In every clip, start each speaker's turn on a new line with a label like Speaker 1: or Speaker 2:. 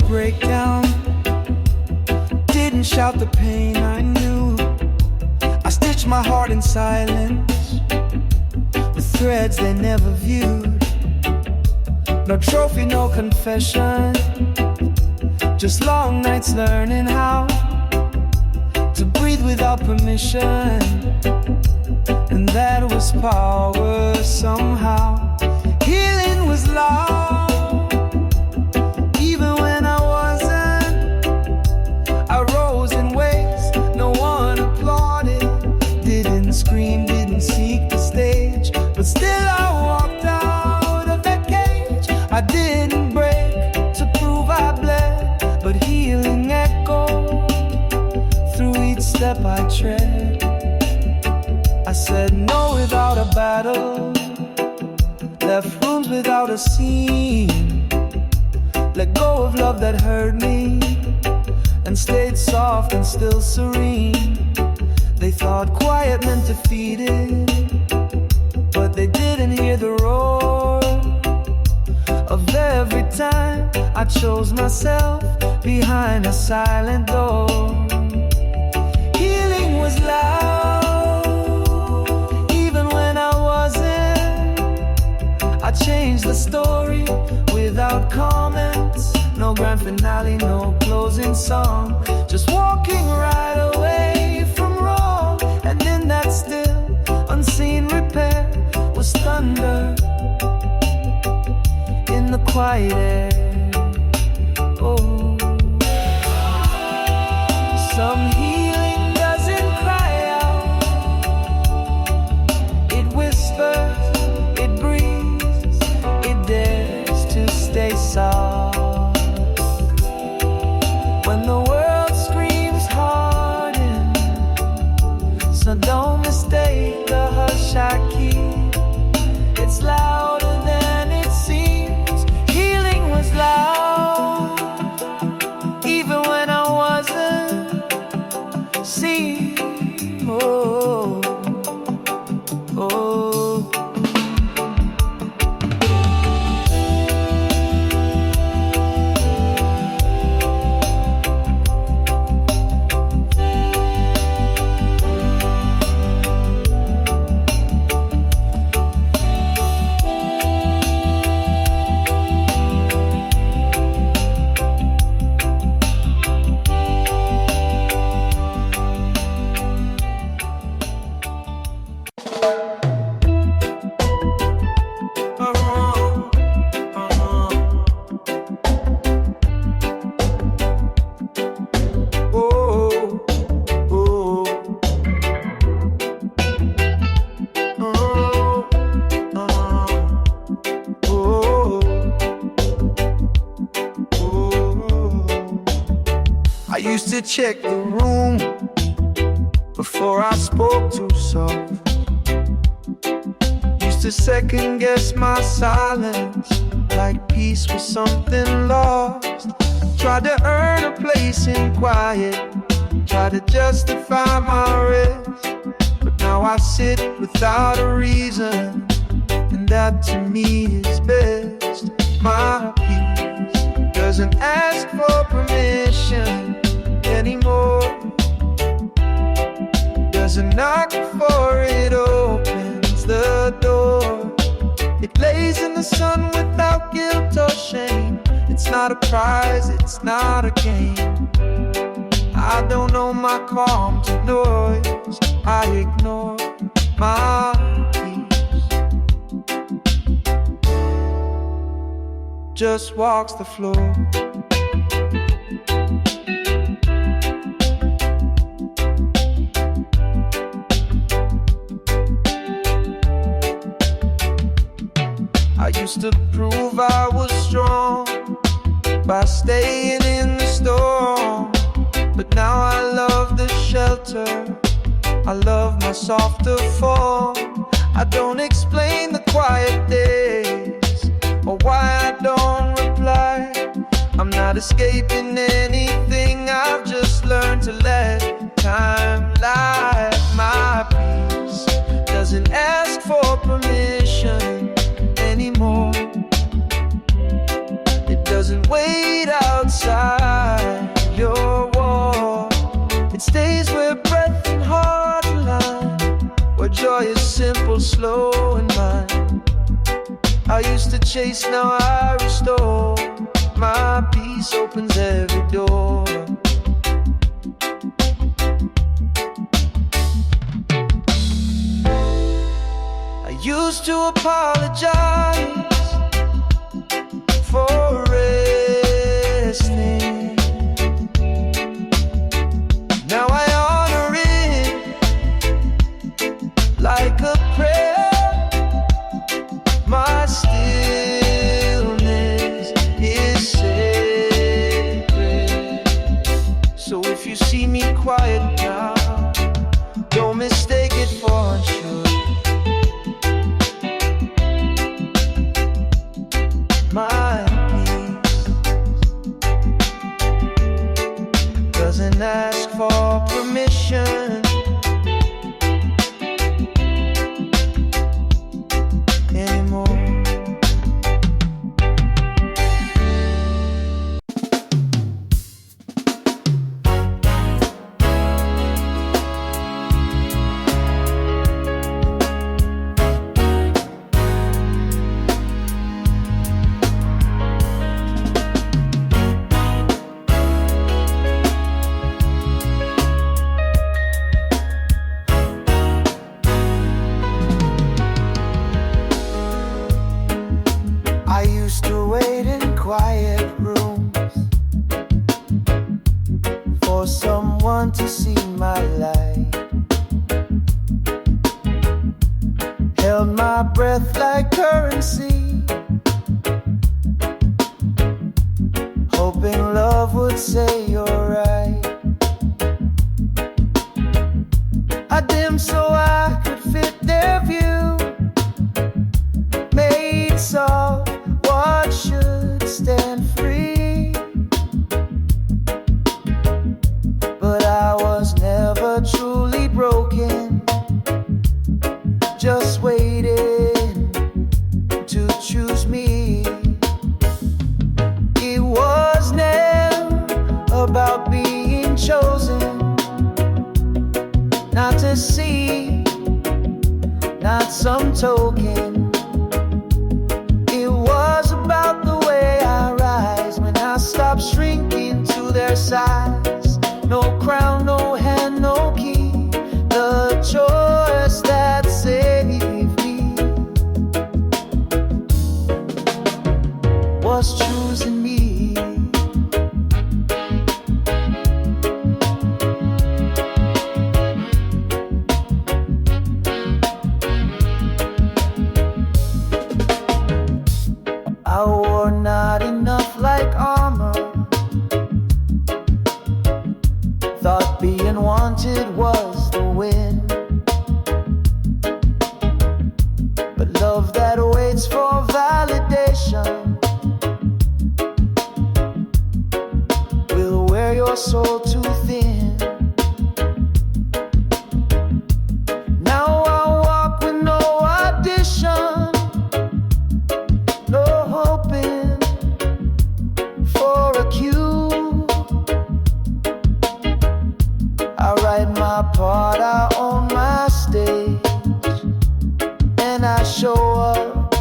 Speaker 1: breakdown. Didn't shout the pain I knew. I stitched my heart in silence with threads they never viewed. No trophy, no confession, just long nights learning how to breathe without permission. And that was power somehow. Healing was loud, even when I wasn't. I rose in ways no one applauded. Didn't scream, didn't seek the stage, but still I walked out of that cage. I didn't break to prove I bled, but healing echoed through each step I tread. I said no without a battle, left rooms without a scene, let go of love that hurt me, and stayed soft and still serene. They thought quiet meant defeated, but they didn't hear the roar of every time I chose myself behind a silent door. Healing was loud, even when I wasn't. I changed the story without comments. No grand finale, no closing song, just walking right away from wrong. And in that still, unseen repair was thunder in the quiet air. Oh, some healing doesn't cry out, it whispers, it breathes, it dares to stay soft. When the world screams harden, so don't mistake the hush I keep. It's louder than it seems. Healing was loud, even when I wasn't. See, oh, oh. I used to check the room before I spoke too soft. Used to second guess my silence, like peace was something lost. Tried to earn a place in quiet, tried to justify my rest. But now I sit without a reason, and that to me is best. My peace doesn't ask for permission anymore, doesn't knock before it opens the door. It lays in the sun without guilt or shame. It's not a prize, it's not a game. I don't know my calm to noise, I ignore my peace. Just walks the floor. I used to prove I was strong by staying in the storm, but now I love the shelter, I love my softer form. I don't explain the quiet days or why I don't reply. I'm not escaping anything, I've just learned to let time lie. My peace doesn't ask for permission anymore. It doesn't wait outside slow in mine. I used to chase, now I restore. My peace opens every door. I used to apologize for resting. Now I honor it like a prayer. My stillness is sacred. So if you see me quiet now, don't mistake it for unsure. My peace doesn't ask for permission anymore. I used to wait in quiet rooms for someone to see my light. Held my breath like currency, hoping love would say you're right. I dimmed so I could fit their view, made soft what should stand free. But I was never truly broken, just waiting to choose me. It was never about being chosen, not to see, not some token. It was about the way I rise when I stop shrinking to their size. No crown, no hand, no key. The choice that saved me was choosing me. I wore not enough like armor, thought being wanted was the win. But love that waits for validation will wear your soul too thin. Now I walk with no audition, no hoping for a cue. I write my part, I own my stage, and I show up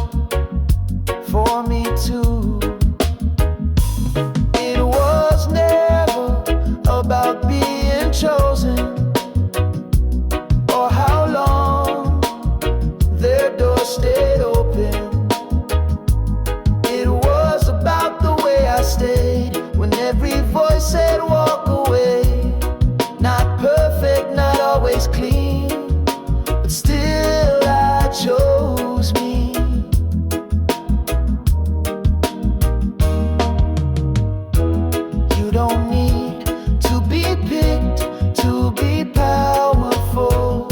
Speaker 1: for me too. It was never about being chosen or how long their door stayed open. It was about the way I stayed when every voice said walk away. Not perfect, not always clean, but still I chose me. You don't need to be picked to be powerful.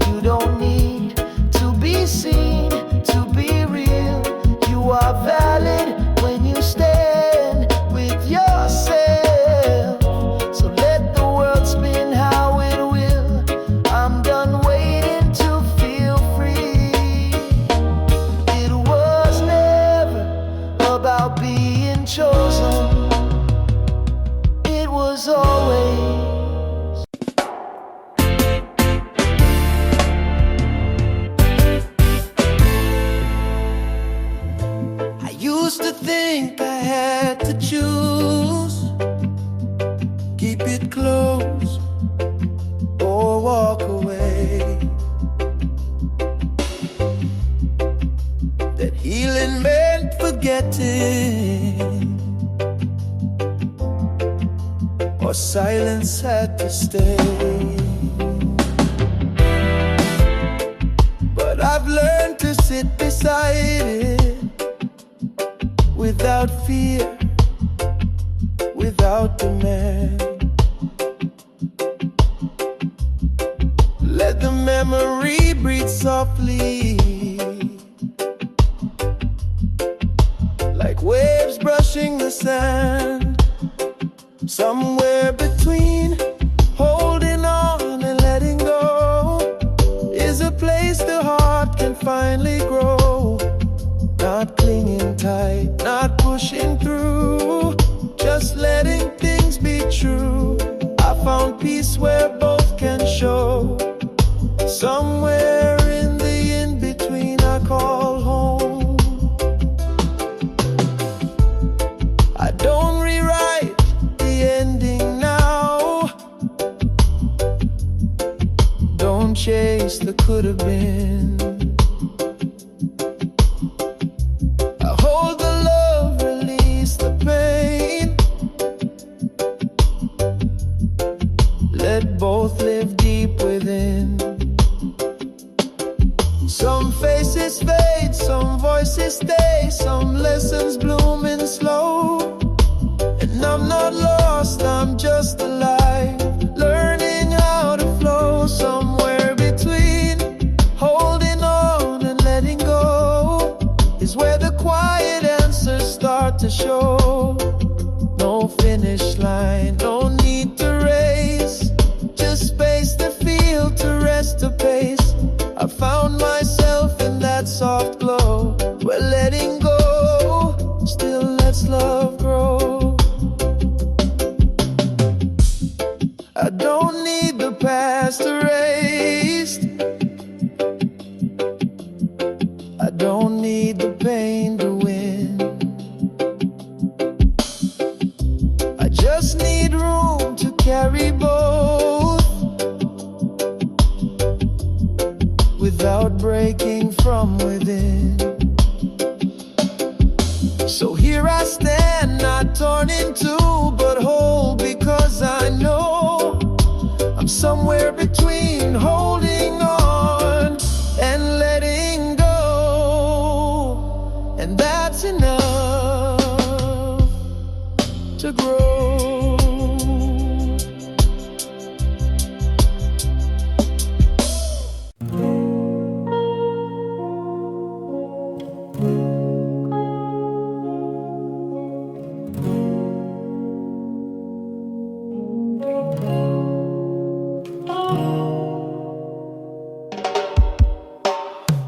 Speaker 1: You don't need to be seen to be real. You are valid when you stand with yourself. So let the world spin how it will. I'm done waiting to feel free. It was never about being chosen. It was always keep it close or walk away. That healing meant forgetting, or silence had to stay. But I've learned to sit beside it without fear, without demand. Let the memory breathe softly, like waves brushing the sand. Somewhere between holding on and letting go is a place the heart can finally grow. Not clinging tight, not pushing through, just letting things be true. I found peace where both can show. Somewhere in the in-between I call home. I don't rewrite the ending now, don't chase the could-have been. I hold the love, release the pain, let both live deep within. Some faces fade, some voices stay, some lessons blooming slow. And I'm not lost, I'm just alive, learning how to flow. Somewhere between holding on and letting go is where the quiet answers start to show. No finish line, no need to race, just space to feel, to rest, to pace. I found myself in that soft glow, where letting go still lets love grow. I don't need the past erased, I don't need the pain to win. I just need room to carry both without breaking from within. So here I stand, not torn in two, but whole, because I know I'm somewhere between holding on and letting go, and that's enough to grow.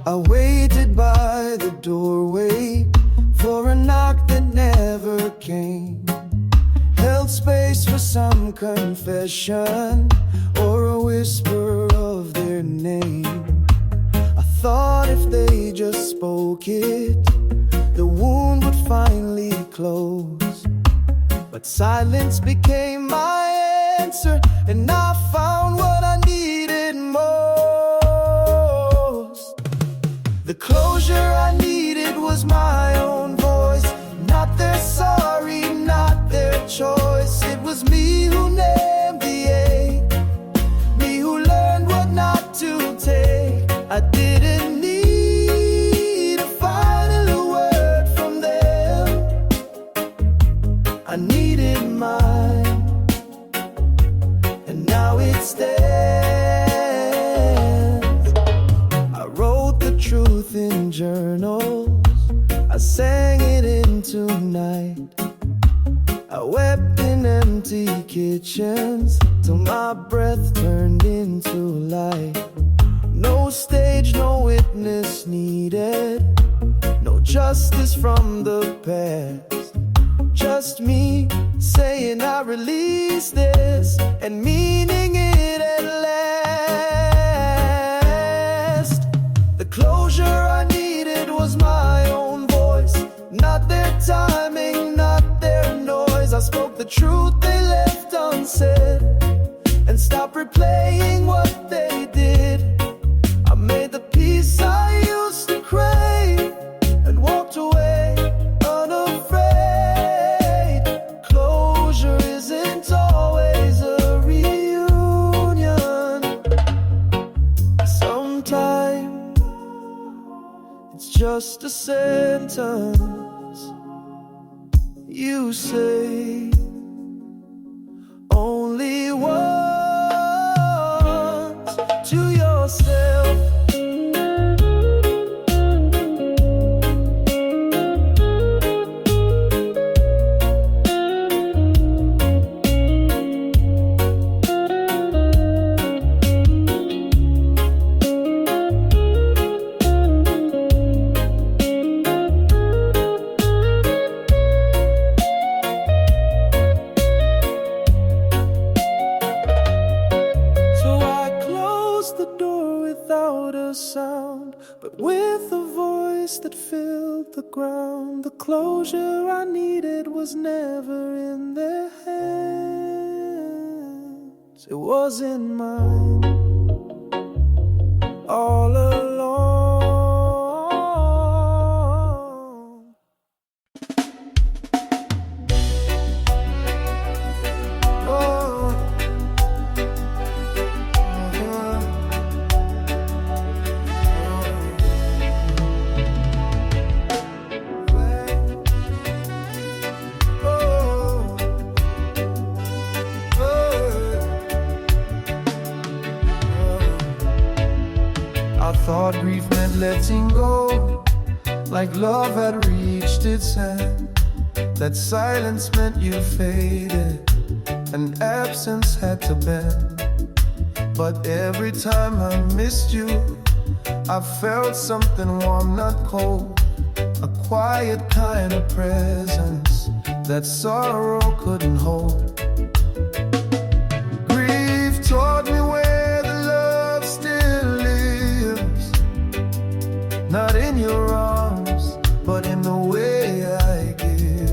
Speaker 1: I waited by the doorway for a knock that never came, held space for some confession or a whisper of their name. I thought if they just spoke it, the wound would finally close. But silence became my answer, and I found what I needed most. The closure I needed was my own voice, not their sorry, not their choice. It was me who named the ache, me who learned what not to take. I didn't need a final word from them, I needed mine, and now it stands. I wrote the truth in journals, I sang it into night. I wept in empty kitchens till my breath turned into light. No stage, no witness needed, no justice from the past. Just me saying I release this and meaning it at last. The closure I needed was my own voice, not their timing, not their noise. I spoke the truth they left unsaid. replaying what they did. I made the peace I used to crave and walked away unafraid. Closure isn't always a reunion. Sometimes it's just a sentence you say only once to yourself. Sound, but with a voice that filled the ground. The closure I needed was never in their hands, it was in mine all along. Oh. I thought grief meant letting go, like love had reached its end. That silence meant you faded, and absence had to bend. But every time I missed you, I felt something warm, not cold. A quiet kind of presence that sorrow couldn't hold. Grief taught me where the love still lives, not in your arms, but in the way I give.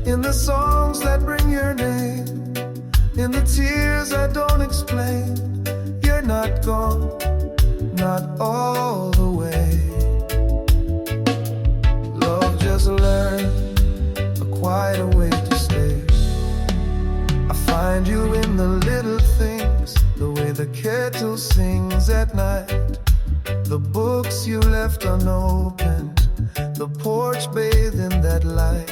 Speaker 1: In the songs that bring your name, in the tears I don't explain. You're not gone, not all the way. Love just learned a quieter way to stay. I find you in the little things, the way the kettle sings at night, the books you left unopened, the porch bathed in that light.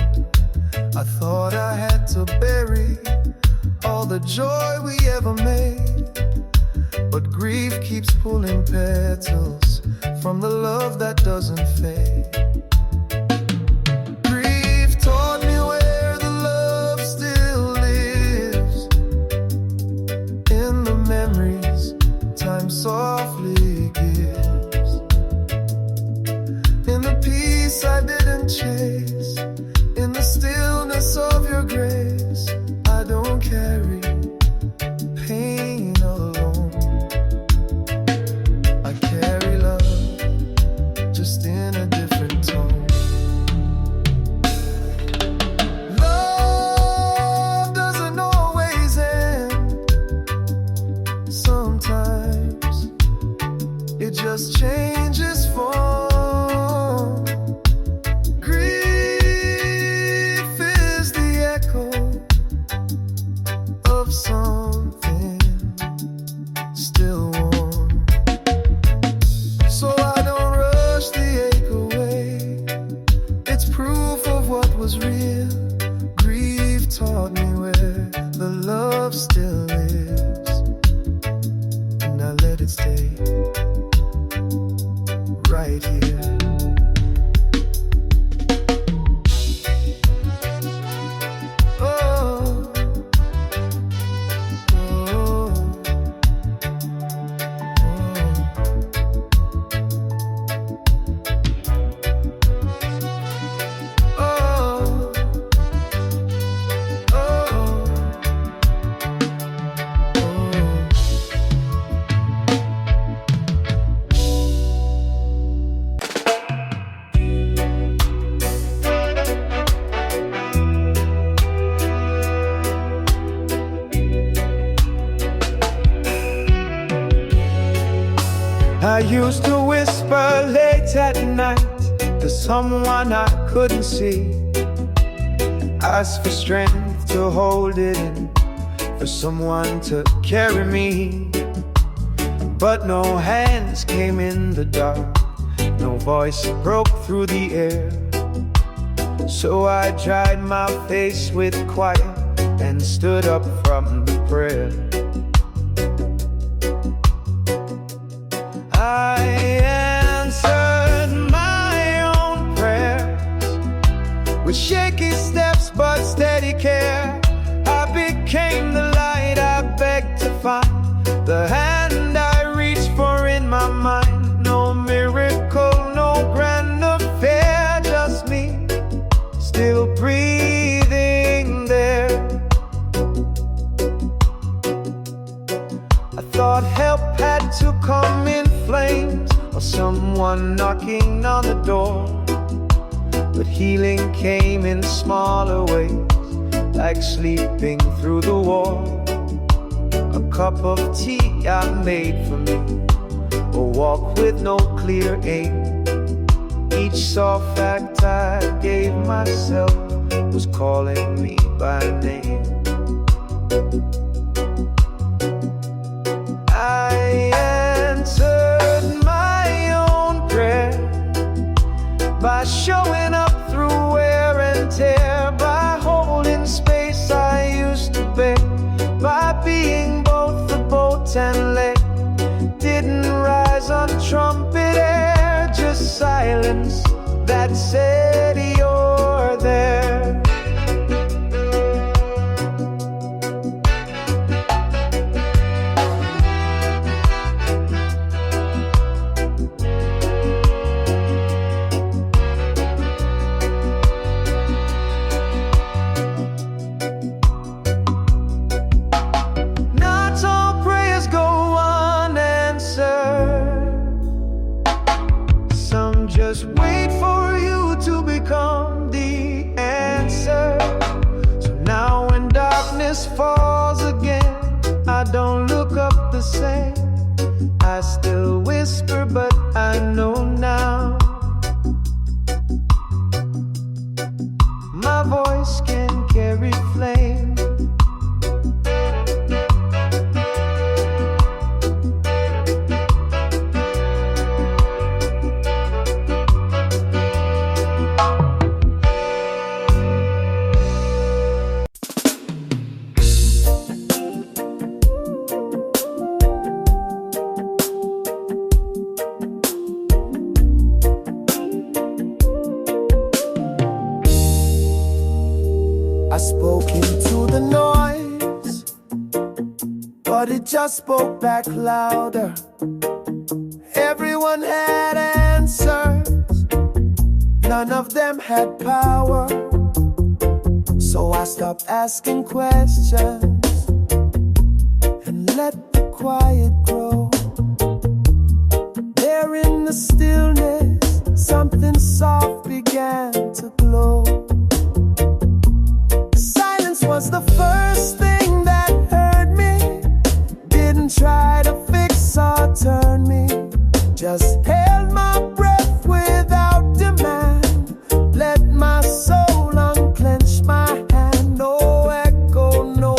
Speaker 1: I thought I had to bury all the joy we ever made, but grief keeps pulling petals from the love that doesn't fade. Grief taught me where the love still lives, in the memories time softly gives, in the peace I didn't chase, in the stillness of your grace. I don't carry pain alone, I carry love, just in a different tone. Love doesn't always end, sometimes it just changes form. Grief is the echo of something still warm. So I don't rush the ache away, it's proof of what was real. Grief taught me where the love still lives, and I let it stay right here. I used to whisper late at night to someone I couldn't see. Ask for strength to hold it in, for someone to carry me. But no hands came in the dark, no voice broke through the air. So I dried my face with quiet and stood up from the prayer. I answered my own prayers with shaky steps but steady care. I became the light I begged to find, the hand I reached for in my mind. No miracle, no grand affair, just me, still breathing there. I thought help had to come in flames or someone knocking on the door, but healing came in smaller ways, like sleeping through the war. A cup of tea I made for me, a walk with no clear aim. Each soft act I gave myself was calling me by name. I answered my own prayer by showing up through wear and tear, by holding space I used to bear, by being both the boat and leg. Didn't rise on trumpet air, just silence that said you're there. Just wait for you to become the answer. So now when darkness falls again, I don't look up the same. I still whisper, but I know now my voice can carry flame. I spoke into the noise, but it just spoke back louder. Everyone had answers, none of them had power. So I stopped asking questions and let the quiet grow. There in the stillness, something soft began to glow. Was the first thing that hurt me. Didn't try to fix or turn me, just held my breath without demand. Let my soul unclench my hand. No echo, no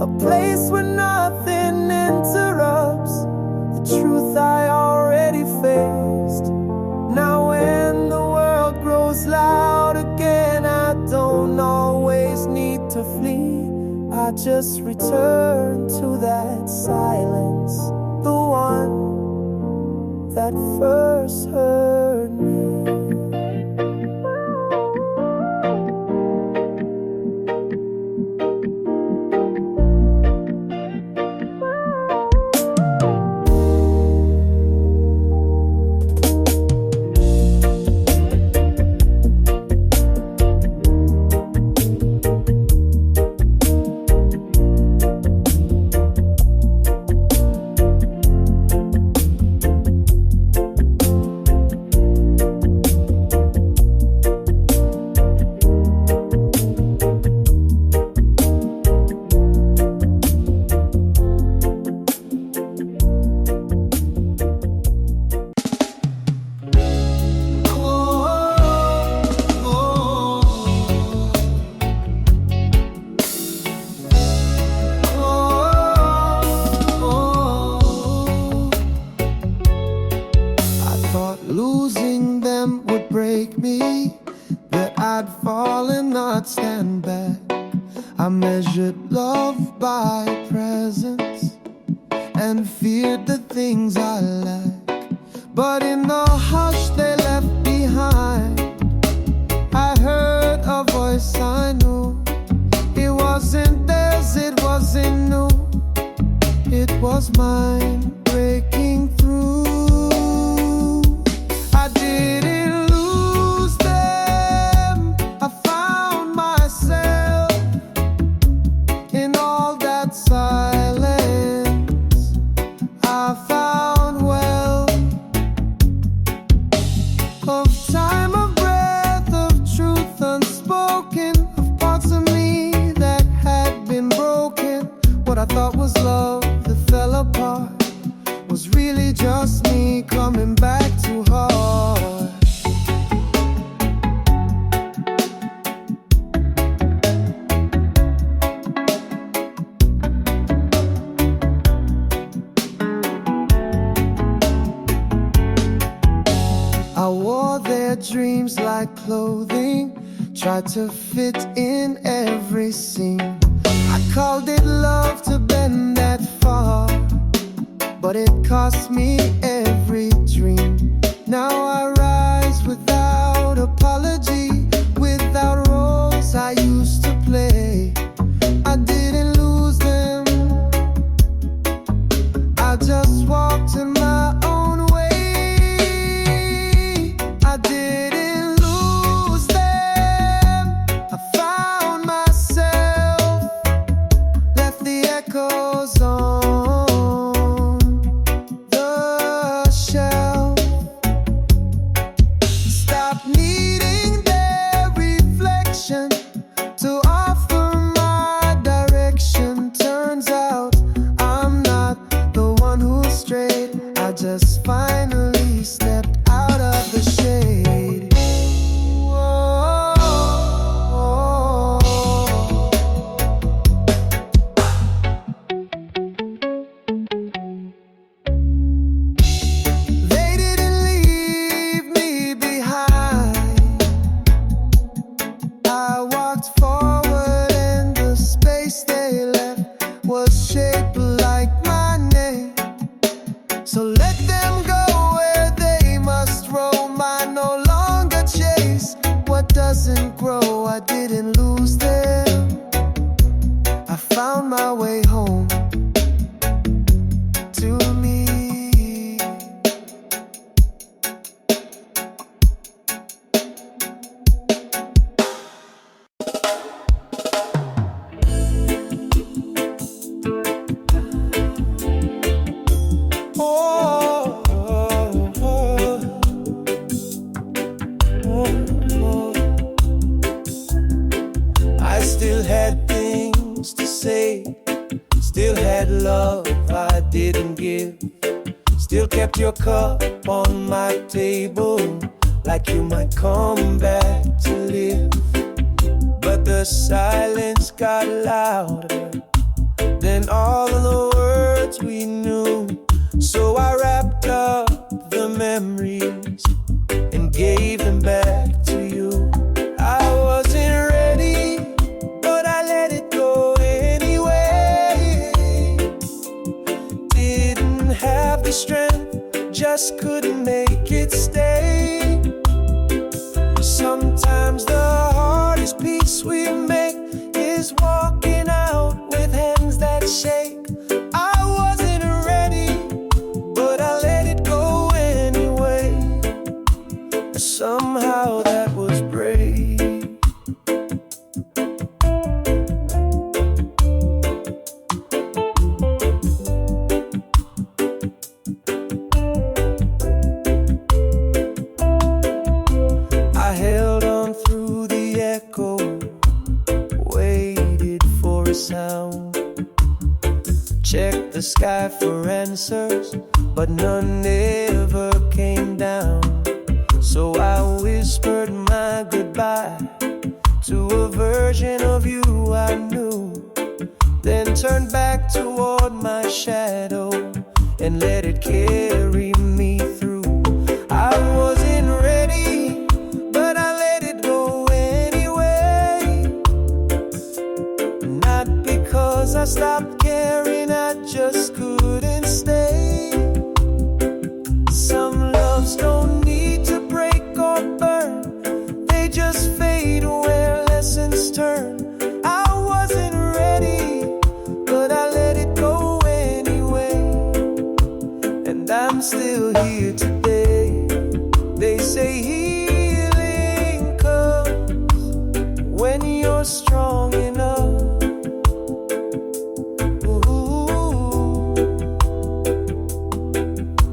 Speaker 1: a place where nothing interrupts the truth I already faced. Now when the world grows loud again, I don't always need to flee. I just return to that silence, the one that first heard me. Losing them would break me, that I'd fall and not stand back. I measured love by presence and feared the things I lack. But in the hush they left behind, I heard a voice I knew. It wasn't theirs, it wasn't new, it was mine breaking through. I didn't lose them, I found myself in all that silence. I found well of time, of breath, of truth unspoken, of parts of me that had been broken. What I thought was love that fell apart was really just me coming back too hard. I wore their dreams like clothing, tried to fit in every scene. I called it love to bend that far, but it cost me every dream. Now I rise without apology, without roles I used to play. I didn't lose them, I just walked in my own way. I didn't lose them, I found myself, left the echoes on the shelf. Stop needing their reflection to offer my direction. Turns out I'm not the one who's straight, I just finally stepped out of the shade. They didn't leave me behind, I walked forward and the space they left was shaped like my name. So let them go where they must roam, I no longer chase what doesn't grow. I didn't lose them, I found my way home to me. Oh, oh, oh, oh. I still had things to say, still had love I didn't give, still kept your cup on my table, like you might come back to live. But the silence got louder, than all of the words we knew. So I wrapped up the memories and gave them back to you. I wasn't ready, but I let it go anyway. Didn't have the strength, just couldn't make it stay. Sometimes the hardest peace we make is walking out with hands that shake. I wasn't ready, but I let it go anyway. Somehow that was brave. I held on through the echo, waited for a sound, checked the sky for answers, but none ever came down. So I whispered my goodbye to a version of you I knew, then turned back toward my shadow and let it carry me through. I wasn't ready, but I let it go anyway. Not because I stopped caring, I just couldn't stay. Some loves don't need to break or burn, they just fade where lessons turn. I wasn't ready, but I let it go anyway. And I'm still here today. They say healing comes when you're strong enough. Ooh.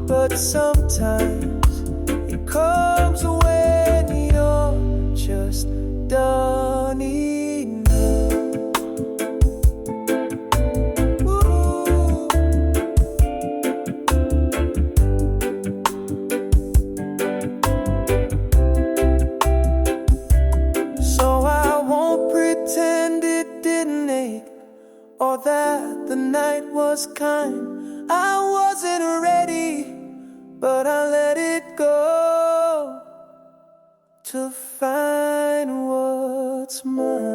Speaker 1: But sometimes it comes when you're just done enough. Ooh. So I won't pretend it didn't ache, or that the night was kind. I wasn't ready, but I let it go to find what's mine.